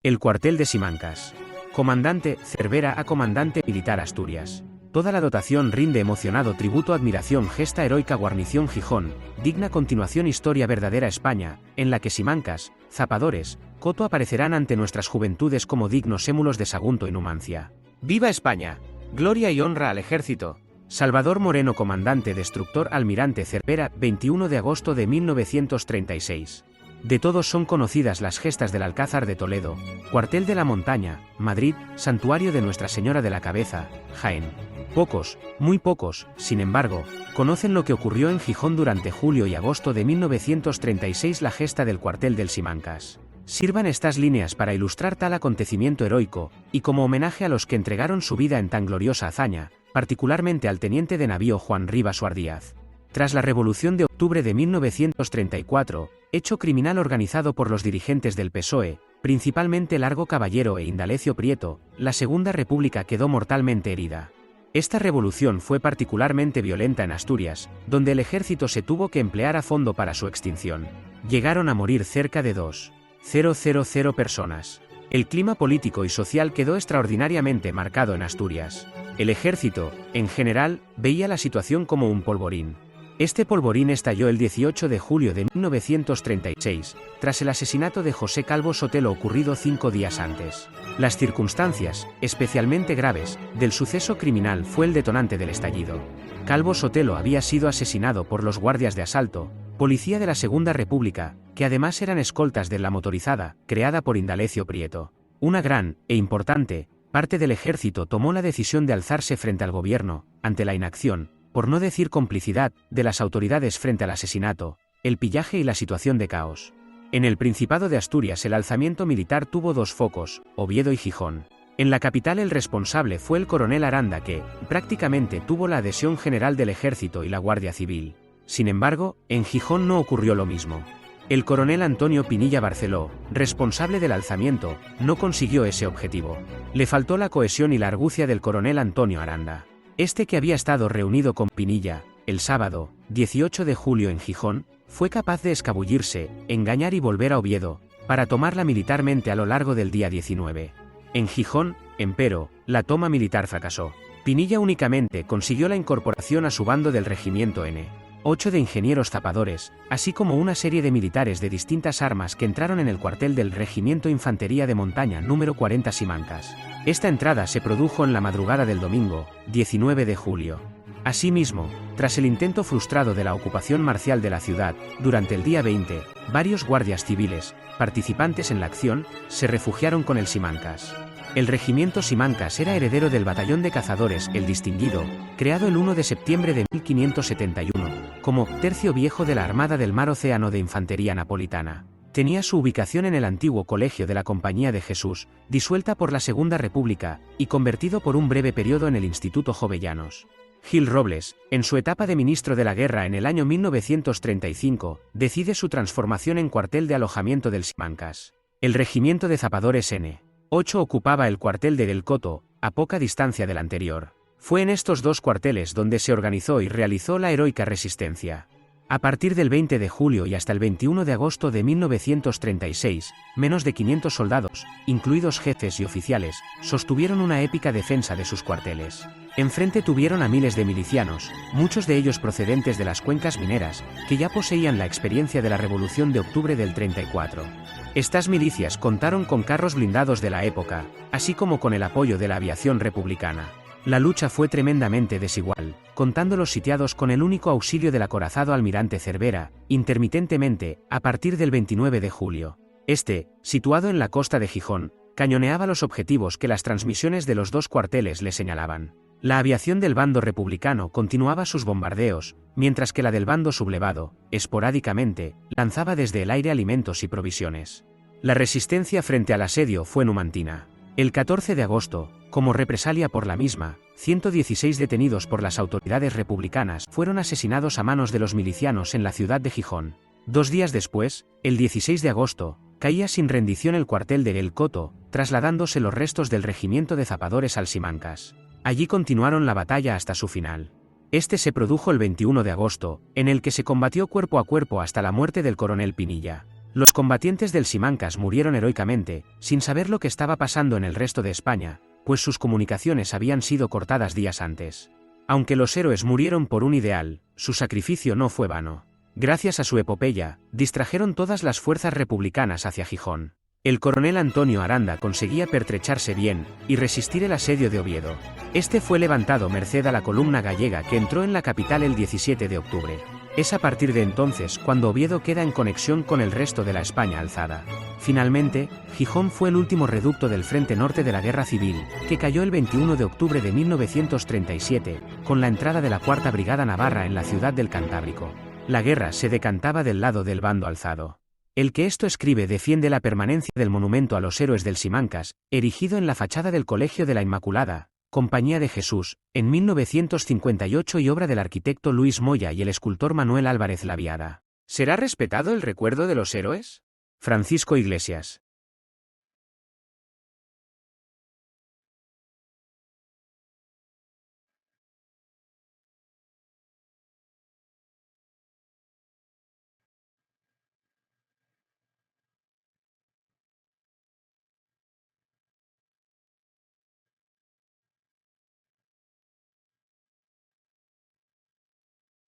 El cuartel de Simancas. Comandante Cervera a Comandante Militar Asturias. Toda la dotación rinde emocionado tributo admiración gesta heroica guarnición Gijón, digna continuación historia verdadera España, en la que Simancas, Zapadores, Coto aparecerán ante nuestras juventudes como dignos émulos de Sagunto y Numancia. ¡Viva España! Gloria y honra al ejército. Salvador Moreno Comandante Destructor Almirante Cervera, 21 de agosto de 1936. De todos son conocidas las gestas del Alcázar de Toledo, cuartel de la Montaña, Madrid, santuario de Nuestra Señora de la Cabeza, Jaén. Pocos, muy pocos, sin embargo, conocen lo que ocurrió en Gijón durante julio y agosto de 1936, la gesta del cuartel del Simancas. Sirvan estas líneas para ilustrar tal acontecimiento heroico, y como homenaje a los que entregaron su vida en tan gloriosa hazaña, particularmente al teniente de navío Juan Rivas Suardíaz. Tras la Revolución de octubre de 1934, hecho criminal organizado por los dirigentes del PSOE, principalmente Largo Caballero e Indalecio Prieto, la Segunda República quedó mortalmente herida. Esta revolución fue particularmente violenta en Asturias, donde el ejército se tuvo que emplear a fondo para su extinción. Llegaron a morir cerca de 2.000 personas. El clima político y social quedó extraordinariamente marcado en Asturias. El ejército, en general, veía la situación como un polvorín. Este polvorín estalló el 18 de julio de 1936, tras el asesinato de José Calvo Sotelo ocurrido 5 días antes. Las circunstancias, especialmente graves, del suceso criminal fue el detonante del estallido. Calvo Sotelo había sido asesinado por los guardias de asalto, policía de la Segunda República, que además eran escoltas de la motorizada, creada por Indalecio Prieto. Una gran, e importante, parte del ejército tomó la decisión de alzarse frente al gobierno, ante la inacción, por no decir complicidad, de las autoridades frente al asesinato, el pillaje y la situación de caos. En el Principado de Asturias el alzamiento militar tuvo dos focos, Oviedo y Gijón. En la capital el responsable fue el coronel Aranda, que, prácticamente tuvo la adhesión general del ejército y la Guardia Civil. Sin embargo, en Gijón no ocurrió lo mismo. El coronel Antonio Pinilla Barceló, responsable del alzamiento, no consiguió ese objetivo. Le faltó la cohesión y la argucia del coronel Antonio Aranda. Este, que había estado reunido con Pinilla, el sábado, 18 de julio en Gijón, fue capaz de escabullirse, engañar y volver a Oviedo, para tomarla militarmente a lo largo del día 19. En Gijón, empero, la toma militar fracasó. Pinilla únicamente consiguió la incorporación a su bando del regimiento N.8 de ingenieros zapadores, así como una serie de militares de distintas armas que entraron en el cuartel del Regimiento Infantería de Montaña número 40 Simancas. Esta entrada se produjo en la madrugada del domingo, 19 de julio. Asimismo, tras el intento frustrado de la ocupación marcial de la ciudad, durante el día 20, varios guardias civiles, participantes en la acción, se refugiaron con el Simancas. El regimiento Simancas era heredero del batallón de cazadores El Distinguido, creado el 1 de septiembre de 1571, como tercio viejo de la Armada del Mar Océano de Infantería Napolitana. Tenía su ubicación en el antiguo Colegio de la Compañía de Jesús, disuelta por la Segunda República, y convertido por un breve periodo en el Instituto Jovellanos. Gil Robles, en su etapa de ministro de la Guerra en el año 1935, decide su transformación en cuartel de alojamiento del Simancas. El regimiento de zapadores N.8 ocupaba el cuartel de El Coto, a poca distancia del anterior. Fue en estos dos cuarteles donde se organizó y realizó la heroica resistencia. A partir del 20 de julio y hasta el 21 de agosto de 1936, menos de 500 soldados, incluidos jefes y oficiales, sostuvieron una épica defensa de sus cuarteles. Enfrente tuvieron a miles de milicianos, muchos de ellos procedentes de las cuencas mineras, que ya poseían la experiencia de la Revolución de octubre del 34. Estas milicias contaron con carros blindados de la época, así como con el apoyo de la aviación republicana. La lucha fue tremendamente desigual, contando los sitiados con el único auxilio del acorazado almirante Cervera, intermitentemente, a partir del 29 de julio. Este, situado en la costa de Gijón, cañoneaba los objetivos que las transmisiones de los dos cuarteles le señalaban. La aviación del bando republicano continuaba sus bombardeos, mientras que la del bando sublevado, esporádicamente, lanzaba desde el aire alimentos y provisiones. La resistencia frente al asedio fue numantina. El 14 de agosto, como represalia por la misma, 116 detenidos por las autoridades republicanas fueron asesinados a manos de los milicianos en la ciudad de Gijón. 2 días después, el 16 de agosto, caía sin rendición el cuartel de El Coto, trasladándose los restos del regimiento de zapadores al Simancas. Allí continuaron la batalla hasta su final. Este se produjo el 21 de agosto, en el que se combatió cuerpo a cuerpo hasta la muerte del coronel Pinilla. Los combatientes del Simancas murieron heroicamente, sin saber lo que estaba pasando en el resto de España, pues sus comunicaciones habían sido cortadas días antes. Aunque los héroes murieron por un ideal, su sacrificio no fue vano. Gracias a su epopeya, distrajeron todas las fuerzas republicanas hacia Gijón. El coronel Antonio Aranda conseguía pertrecharse bien y resistir el asedio de Oviedo. Este fue levantado merced a la columna gallega que entró en la capital el 17 de octubre. Es a partir de entonces cuando Oviedo queda en conexión con el resto de la España alzada. Finalmente, Gijón fue el último reducto del frente norte de la Guerra Civil, que cayó el 21 de octubre de 1937, con la entrada de la Cuarta Brigada Navarra en la ciudad del Cantábrico. La guerra se decantaba del lado del bando alzado. El que esto escribe defiende la permanencia del monumento a los héroes del Simancas, erigido en la fachada del Colegio de la Inmaculada, Compañía de Jesús, en 1958 y obra del arquitecto Luis Moya y el escultor Manuel Álvarez Laviada. ¿Será respetado el recuerdo de los héroes? Francisco Iglesias.